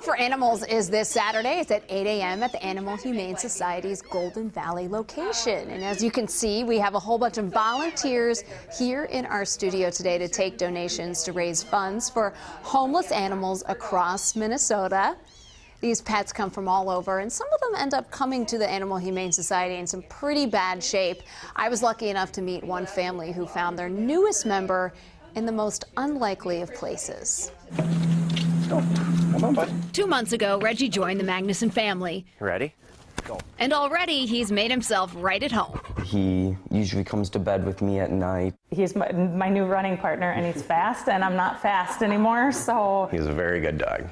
For Animals is this Saturday. It's at 8 a.m. at the Animal Humane Society's Golden Valley location. And as you can see, we have a whole bunch of volunteers here in our studio today to take donations to raise funds for homeless animals across Minnesota. These pets come from all over, and some of them end up coming to the Animal Humane Society in some pretty bad shape. I was lucky enough to meet one family who found their newest member in the most unlikely of places. Come on, bud. 2 months ago, Reggie joined the Magnuson family. Ready? Go. And already he's made himself right at home. He usually comes to bed with me at night. He's my new running partner, and he's fast, and I'm not fast anymore, so... He's a very good dog.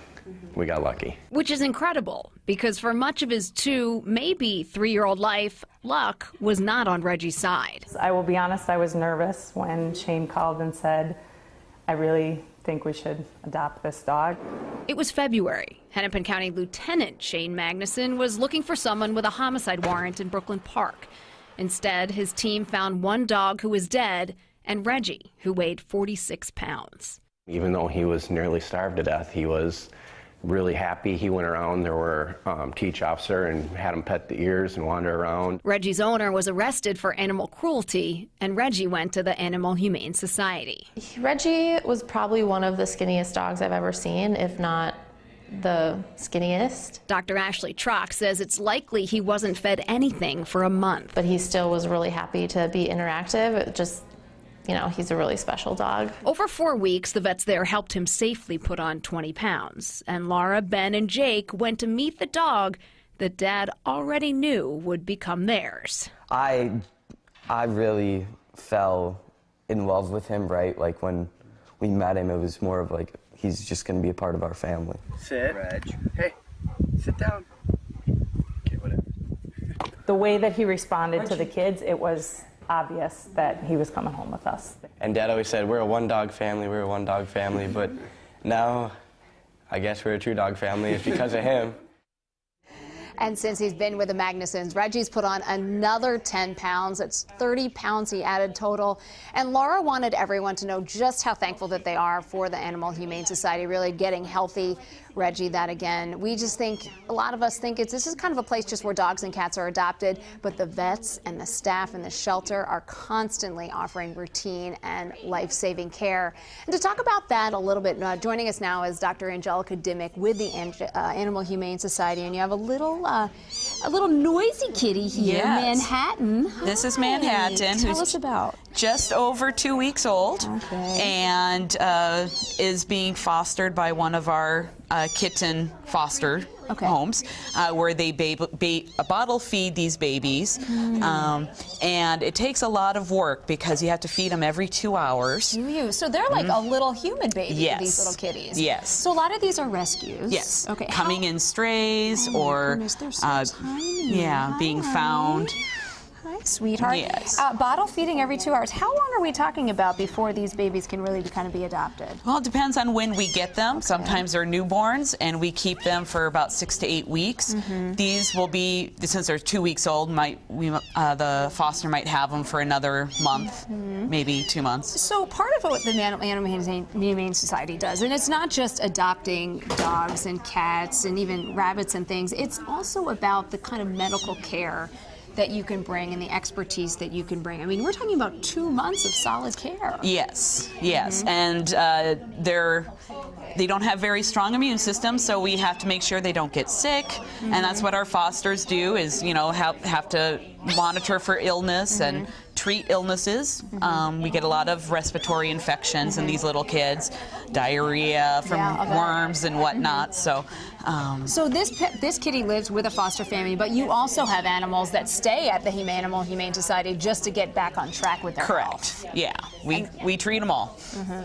We got lucky. Which is incredible, because for much of his 2, maybe 3-year-old life, luck was not on Reggie's side. I will be honest, I was nervous when Shane called and said, I really think we should adopt this dog. It was February. Hennepin County Lieutenant Shane Magnuson was looking for someone with a homicide warrant in Brooklyn Park. Instead, his team found one dog who was dead and Reggie, who weighed 46 pounds. Even though he was nearly starved to death, he was really happy. He went around. There were teach officer and had him pet the ears and wander around. Reggie's owner was arrested for animal cruelty, and Reggie went to the Animal Humane Society. Reggie was probably one of the skinniest dogs I've ever seen, if not the skinniest. Dr. Ashley Trock says it's likely he wasn't fed anything for a month. But he still was really happy to be interactive. It just, you know, he's a really special dog. Over 4 weeks, the vets there helped him safely put on 20 pounds. And Laura, Ben, and Jake went to meet the dog that Dad already knew would become theirs. I really fell in love with him, right? Like when we met him, it was more of like, he's just going to be a part of our family. Sit. Reg. Hey, sit down. Okay, whatever. The way that he responded to the kids, it was obvious that he was coming home with us. And Dad always said, we're a one-dog family, we're a one-dog family, but now I guess we're a two-dog family. It's because of him. And since he's been with the Magnusons, Reggie's put on another 10 pounds. That's 30 pounds he added total. And Laura wanted everyone to know just how thankful that they are for the Animal Humane Society really getting healthy Reggie that again. We just think, a lot of us think this is kind of a place just where dogs and cats are adopted, but the vets and the staff in the shelter are constantly offering routine and life-saving care. And to talk about that a little bit, joining us now is Dr. Angelica Dimmick with the Animal Humane Society, and you have a little noisy kitty here, Yes. Manhattan. This is Hi. Manhattan, Tell who's us about. just over 2 weeks old, and is being fostered by one of our kitten foster homes, where they bottle feed these babies, and it takes a lot of work because you have to feed them every 2 hours. So they're like a little human baby, Yes. these little kitties. Yes. So a lot of these are rescues. Yes. Okay. Coming in strays, Oh my or goodness, they're so tiny. yeah, being found. Hi, sweetheart. Yes. Bottle feeding every 2 hours. How long are we talking about before these babies can really kind of be adopted? Well, it depends on when we get them. Sometimes they're newborns, and we keep them for about 6 to 8 weeks. These will be, since they're 2 weeks old, the foster might have them for another month, maybe 2 months. So part of what the Animal Humane Society does, and it's not just adopting dogs and cats and even rabbits and things, it's also about the kind of medical care that you can bring and the expertise that you can bring. I mean, we're talking about 2 months of solid care. Yes, yes, and they don't have very strong immune systems, so we have to make sure they don't get sick, and that's what our fosters do, is, you know, have to monitor for illness and treat illnesses. We get a lot of respiratory infections in these little kids, diarrhea from worms and whatnot. So this kitty lives with a foster family, but you also have animals that stay at the Animal Humane Society just to get back on track with their health. Yeah, we treat them all.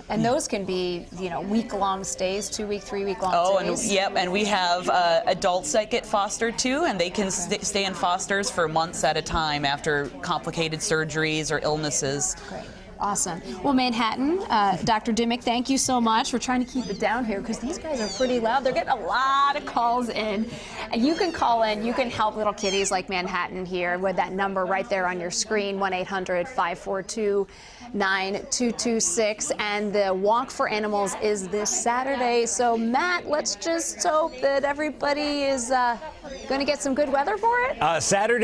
And those can be, you know, week-long stays, 2 week, 3 week long stays. And we have adults that get fostered too, and they can stay in fosters for months at a time after complicated surgeries or illnesses. Great. Awesome. Well, Manhattan, Dr. Dimmick, thank you so much. We're trying to keep it down here because these guys are pretty loud. They're getting a lot of calls in. You can call in. You can help little kitties like Manhattan here with that number right there on your screen, 1-800-542-9226. And the Walk for Animals is this Saturday. So, Matt, let's just hope that everybody is going to get some good weather for it. Saturday.